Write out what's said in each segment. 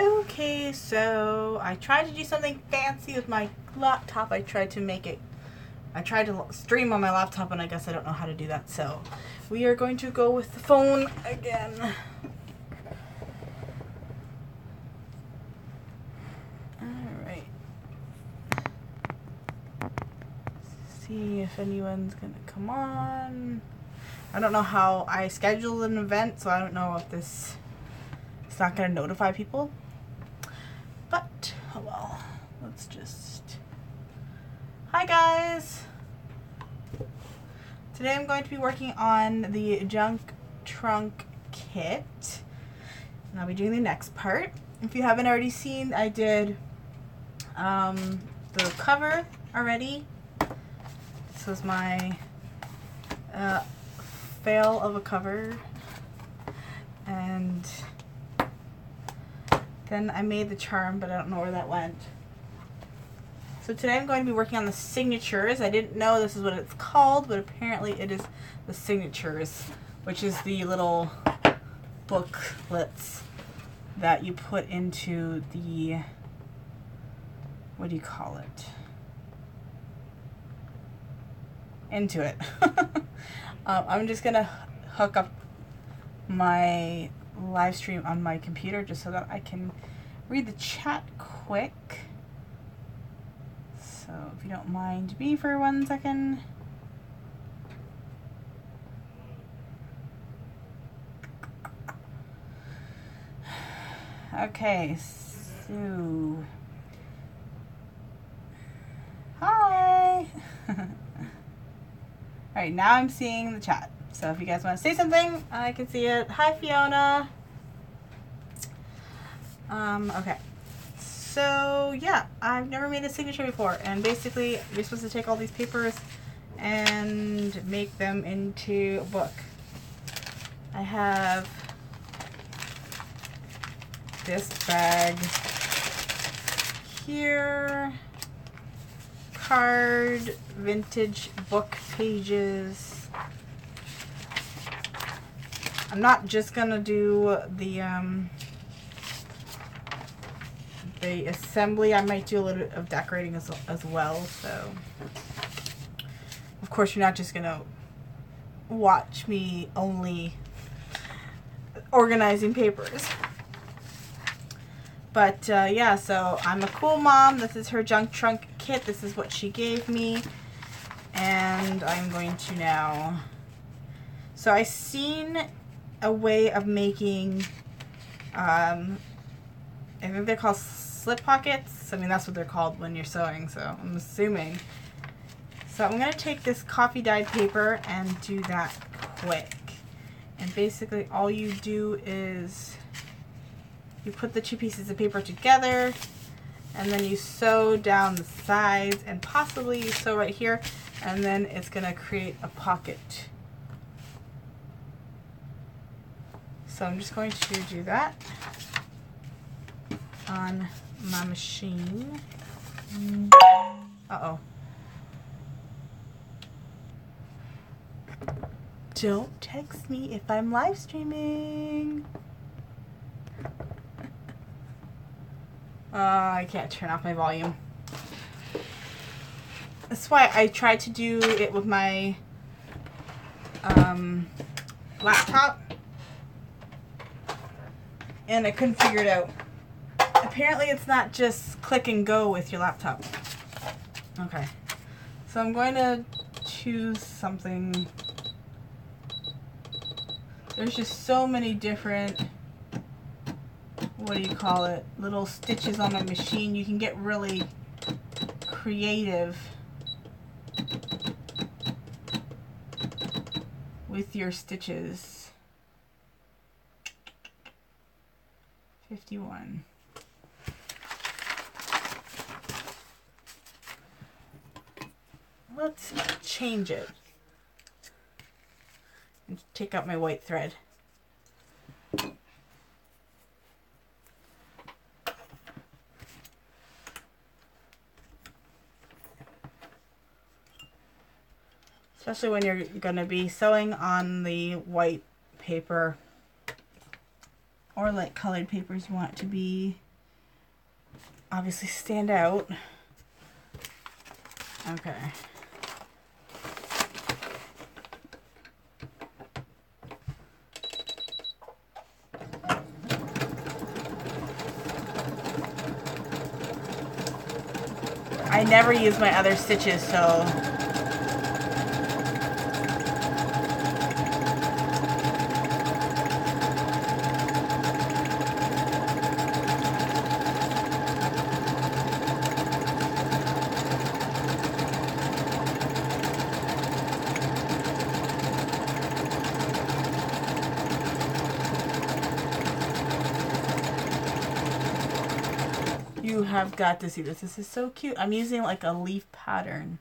Okay, so I tried to do something fancy with my laptop. I tried to stream on my laptop, and I guess I don't know how to do that. So we are going to go with the phone again. Alright. See if anyone's gonna come on. I don't know how I scheduled an event, so I don't know if it's not gonna notify people. But, oh well, let's just... Hi guys! Today I'm going to be working on the junk trunk kit. And I'll be doing the next part. If you haven't already seen, I did the cover already. This was my fail of a cover. And then I made the charm, but I don't know where that went. So today I'm going to be working on the signatures. I didn't know this is what it's called, but apparently it is the signatures, which is the little booklets that you put into the, what do you call it? Into it. I'm just gonna hook up my live stream on my computer just so that I can read the chat quick. So if you don't mind me for 1 second. Okay, so hi. Alright, now I'm seeing the chat. So if you guys want to say something, I can see it. Hi, Fiona. Okay. So, yeah, I've never made a signature before. And basically, you're supposed to take all these papers and make them into a book. I have this bag here. Card, vintage book pages. I'm not just gonna do the assembly. I might do a little bit of decorating as well. So, of course, you're not just gonna watch me only organizing papers. But yeah, so I'm a cool mom. This is her junk trunk kit. This is what she gave me. And I'm going to now... So I seen a way of making, I think they're called slip pockets. I mean, that's what they're called when you're sewing, so I'm assuming. So I'm going to take this coffee dyed paper and do that quick. And basically all you do is you put the two pieces of paper together, and then you sew down the sides, and possibly you sew right here, and then it's going to create a pocket. So I'm just going to do that on my machine. Uh-oh. Don't text me if I'm live streaming. I can't turn off my volume. That's why I tried to do it with my laptop, and I couldn't figure it out. Apparently it's not just click and go with your laptop. Okay, so I'm going to choose something. There's just so many different, what do you call it, little stitches on my machine. You can get really creative with your stitches. 51. Let's change it and take out my white thread. Especially when you're going to be sewing on the white paper or light colored papers, you want it to be obviously stand out. Okay. I never use my other stitches, so you have got to see this. This is so cute. I'm using like a leaf pattern.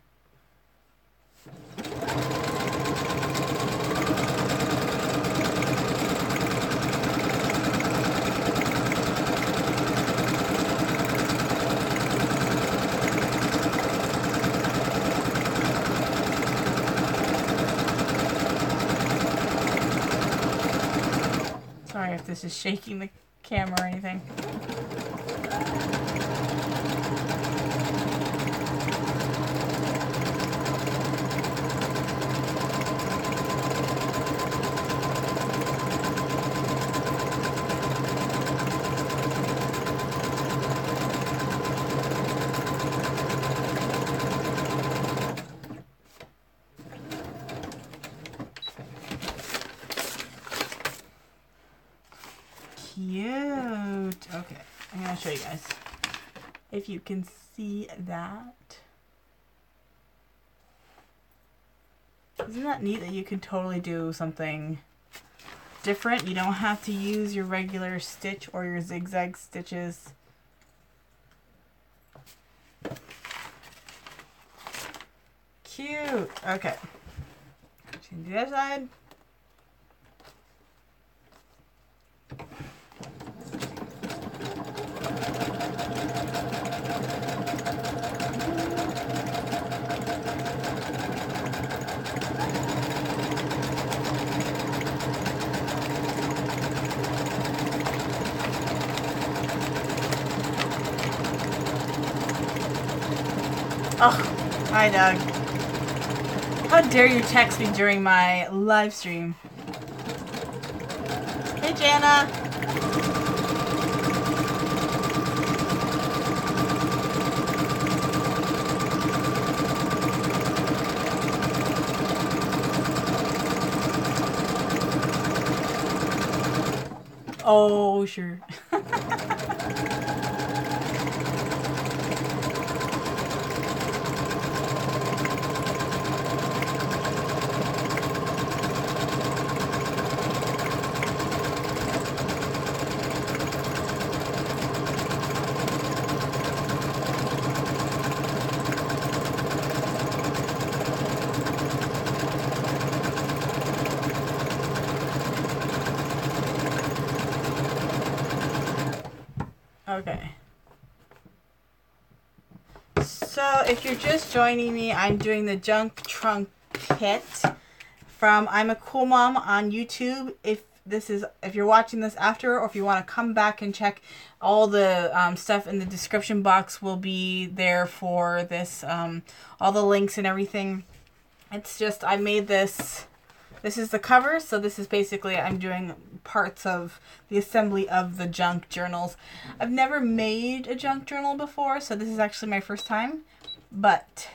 Sorry if this is shaking the camera or anything. Cute. Okay, I'm gonna show you guys if you can see that. Isn't that neat that you can totally do something different? You don't have to use your regular stitch or your zigzag stitches. Cute. Okay. Change the other side. Oh, hi Doug. How dare you text me during my live stream? Hey Jana. Oh, sure. Okay. So if you're just joining me, I'm doing the junk trunk kit from I'm a Cool Mom on YouTube. If you're watching this after, or if you want to come back and check, all the stuff in the description box will be there for this, all the links and everything. It's just, I made this. This is the cover, so this is basically, I'm doing parts of the assembly of the junk journals. I've never made a junk journal before, so this is actually my first time. But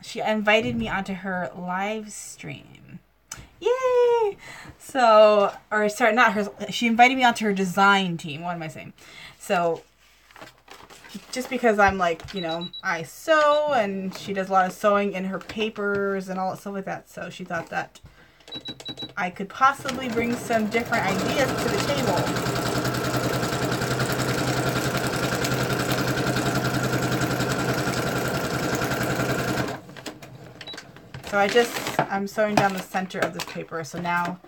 she invited me onto her live stream. Yay! So, or sorry, not her, she invited me onto her design team. What am I saying? So, just because I'm like, you know, I sew, and she does a lot of sewing in her papers and all that stuff like that. So she thought that I could possibly bring some different ideas to the table. So I'm sewing down the center of this paper. So now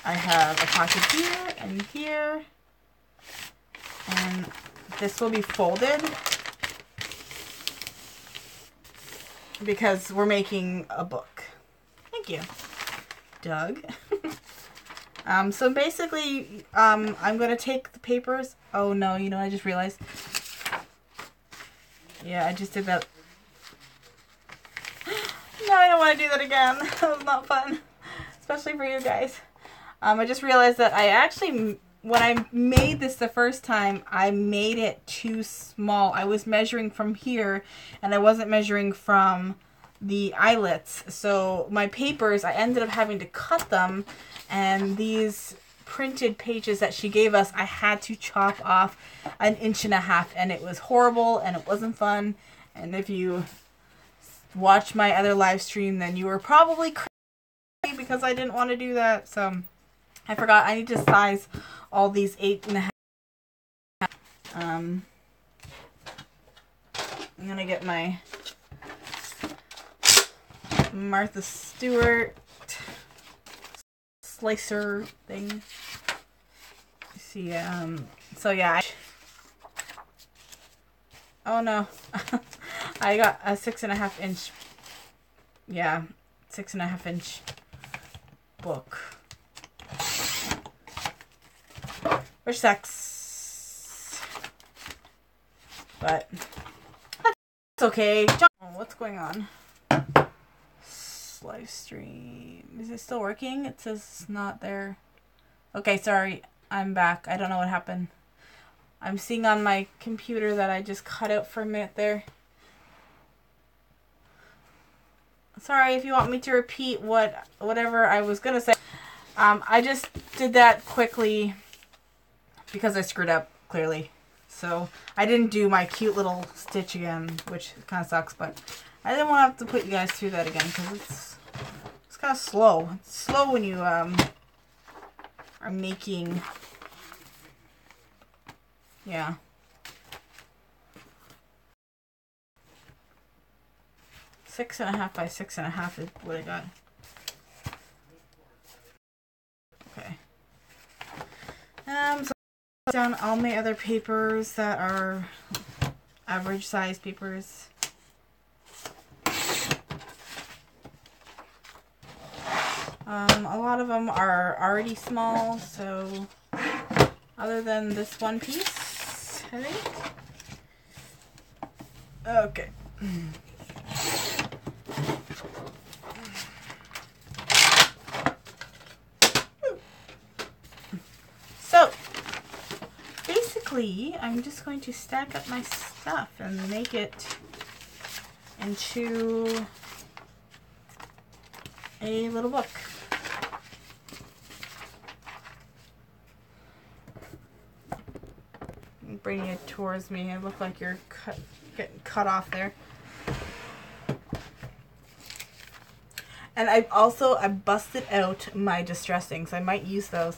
I have a pocket here and here, and this will be folded because we're making a book. Thank you, Doug. So basically, I'm going to take the papers. Oh no, you know, I just realized. Yeah, I just did that. No, I don't want to do that again. That was not fun. Especially for you guys. I just realized that I actually, when I made this the first time, I made it too small. I was measuring from here, and I wasn't measuring from the eyelets. So my papers, I ended up having to cut them, and these printed pages that she gave us, I had to chop off 1.5 inches, and it was horrible, and it wasn't fun. And if you watch my other live stream, then you were probably crazy because I didn't want to do that. So I forgot I need to size all these 8.5. I'm gonna get my Martha Stewart slicer thing. See, so yeah. Oh no. I got a 6.5 inch, yeah, 6.5 inch book. Which sucks. But it's okay. Oh, what's going on? Live stream. Is it still working? It says it's not there. Okay, sorry. I'm back. I don't know what happened. I'm seeing on my computer that I just cut out for a minute there. Sorry if you want me to repeat whatever I was gonna say. I just did that quickly because I screwed up, clearly. So I didn't do my cute little stitch again, which kind of sucks, but I didn't want to have to put you guys through that again because it's kind of slow. It's slow when you are making, yeah. Six and a half by 6.5 is what I got. Okay. So down all my other papers that are average size papers. A lot of them are already small, so other than this one piece, I think. Okay. So, basically, I'm just going to stack up my stuff and make it into a little book. I'm bringing it towards me. It looked like you're getting cut off there. And I busted out my distressings. I might use those.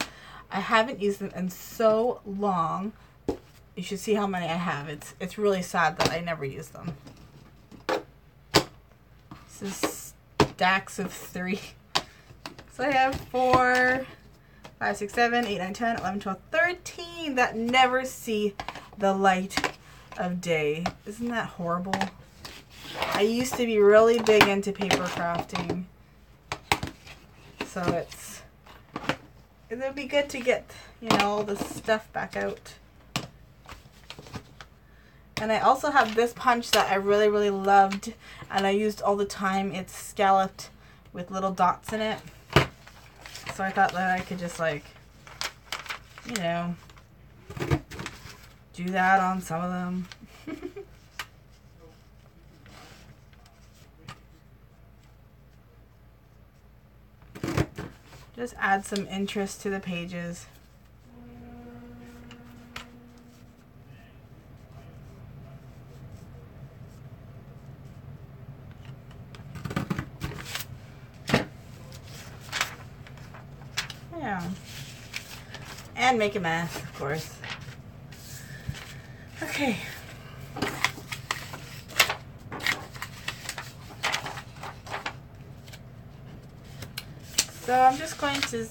I haven't used them in so long. You should see how many I have. It's really sad that I never use them. This is stacks of 3. So I have 4, 5, 6, 7, 8, 9, 10, 11, 12, 13 that never see the light of day. Isn't that horrible? I used to be really big into paper crafting. So it would be good to get, you know, all the stuff back out. And I also have this punch that I really, really loved and I used all the time. It's scalloped with little dots in it. So I thought that I could just, like, you know, do that on some of them. Just add some interest to the pages. Yeah. And make a mess, of course. Okay. So I'm just going to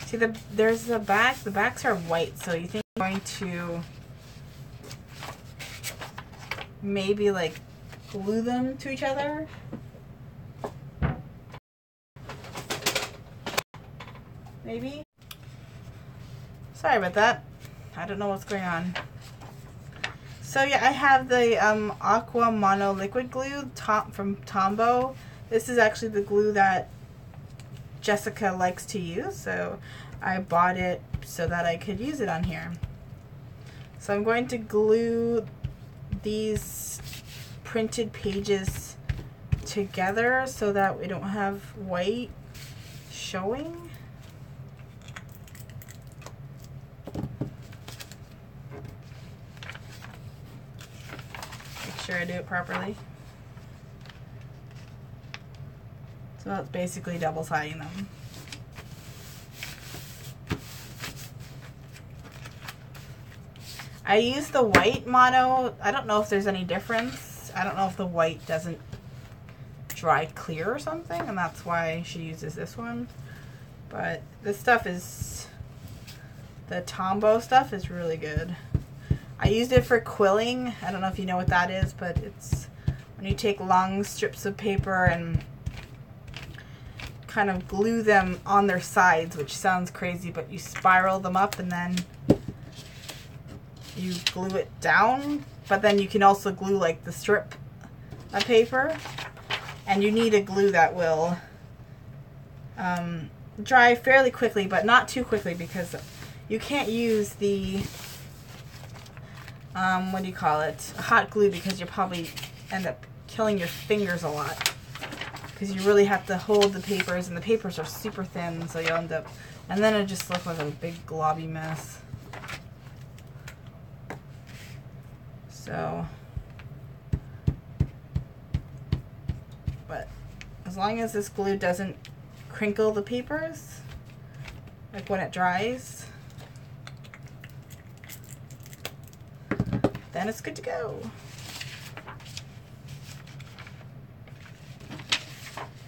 see there's the back. The backs are white, so you think I'm going to maybe like glue them to each other? maybe. Sorry about that. I don't know what's going on. So yeah, I have the Aqua Mono Liquid Glue from Tombow. This is actually the glue that Jessica likes to use, so I bought it so that I could use it on here. So I'm going to glue these printed pages together so that we don't have white showing. Make sure I do it properly. So it's basically double siding them. I use the white mono. I don't know if there's any difference. I don't know if the white doesn't dry clear or something, and that's why she uses this one. But this stuff is, the Tombow stuff is really good. I used it for quilling. I don't know if you know what that is, but it's when you take long strips of paper and kind of glue them on their sides, which sounds crazy, but you spiral them up and then you glue it down. But then you can also glue like the strip of paper, and you need a glue that will dry fairly quickly, but not too quickly, because you can't use the what do you call it, hot glue, because you'll probably end up killing your fingers a lot, because you really have to hold the papers, and the papers are super thin, so you'll end up, and then it just looks like a big globby mess. So, but as long as this glue doesn't crinkle the papers, like when it dries, then it's good to go.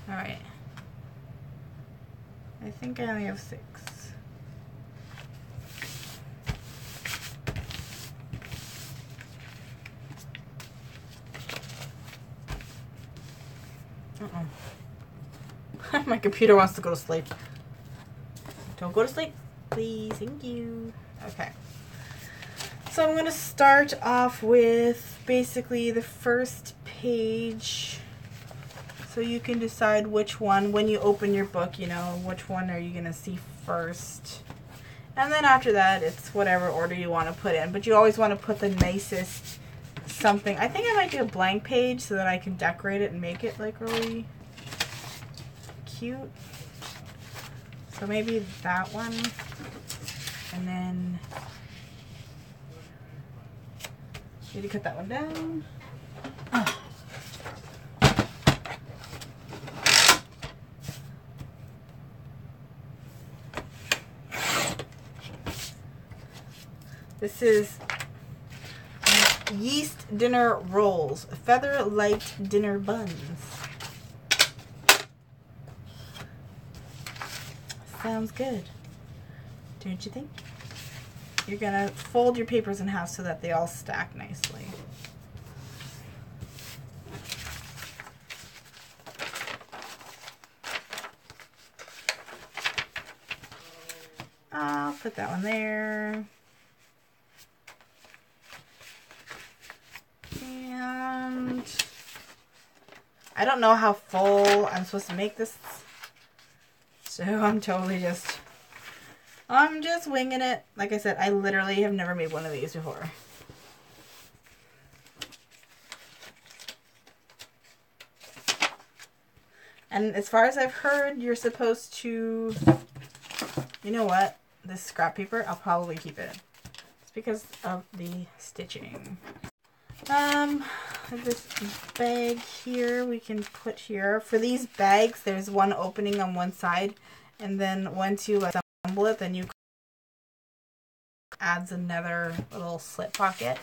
Alright. I think I only have 6. My computer wants to go to sleep. Don't go to sleep, please. Thank you. Okay. So I'm going to start off with basically the first page, so you can decide which one, when you open your book, you know, which one are you going to see first. And then after that, it's whatever order you want to put in. But you always want to put the nicest something. I think I might do a blank page so that I can decorate it and make it like really cute. So maybe that one. And then need to cut that one down. Oh. This is yeast dinner rolls, feather light dinner buns. Sounds good, don't you think? You're gonna fold your papers in half so that they all stack nicely. I'll put that one there. And I don't know how full I'm supposed to make this, so I'm just winging it. Like I said, I literally have never made one of these before. And as far as I've heard, you're supposed to, you know what, this scrap paper, I'll probably keep it. It's because of the stitching. This bag here we can put here. For these bags, there's one opening on one side, and then once you assemble it, then you adds another little slip pocket.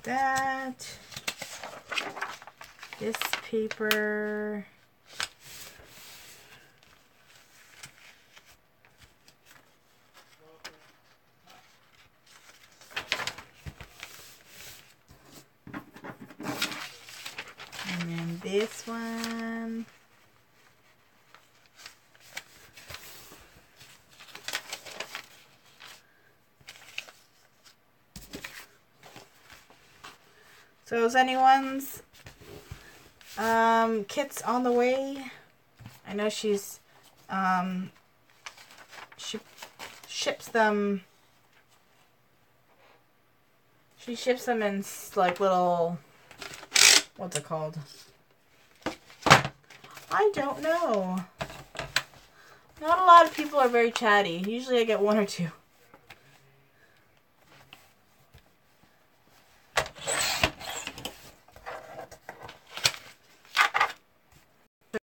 That, this paper. this one. So is anyone's kits on the way? I know she's she ships them. She ships them in like little, what's it called? I don't know. Not a lot of people are very chatty. Usually I get one or two.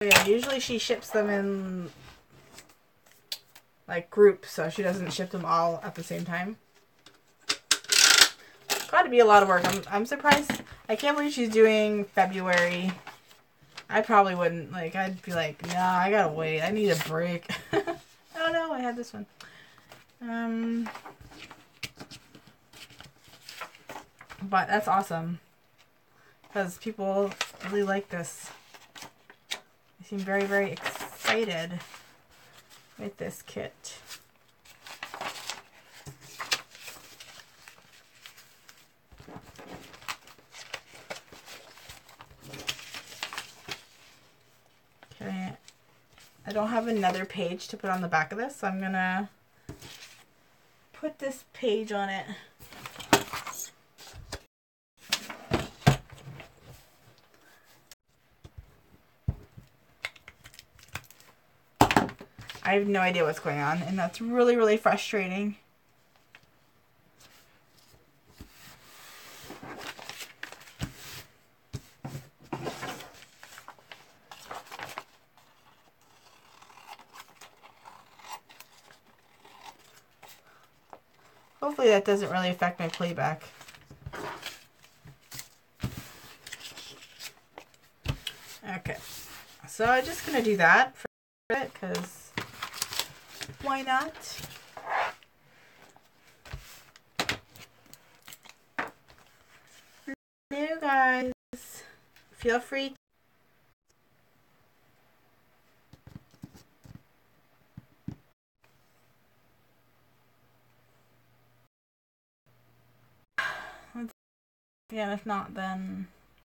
Yeah, usually she ships them in like groups, so she doesn't ship them all at the same time. Gotta be a lot of work. I'm surprised. I can't believe she's doing February. I probably wouldn't. Like, I'd be like, nah, I gotta wait. I need a break. Oh no, I had this one. But that's awesome. Because people really like this. They seem very, very excited with this kit. Okay, I don't have another page to put on the back of this, so I'm gonna put this page on it. I have no idea what's going on, and that's really, really frustrating. Hopefully that doesn't really affect my playback. Okay, so I'm just gonna do that for it, because why not? Hello guys, feel free. Yeah, if not, then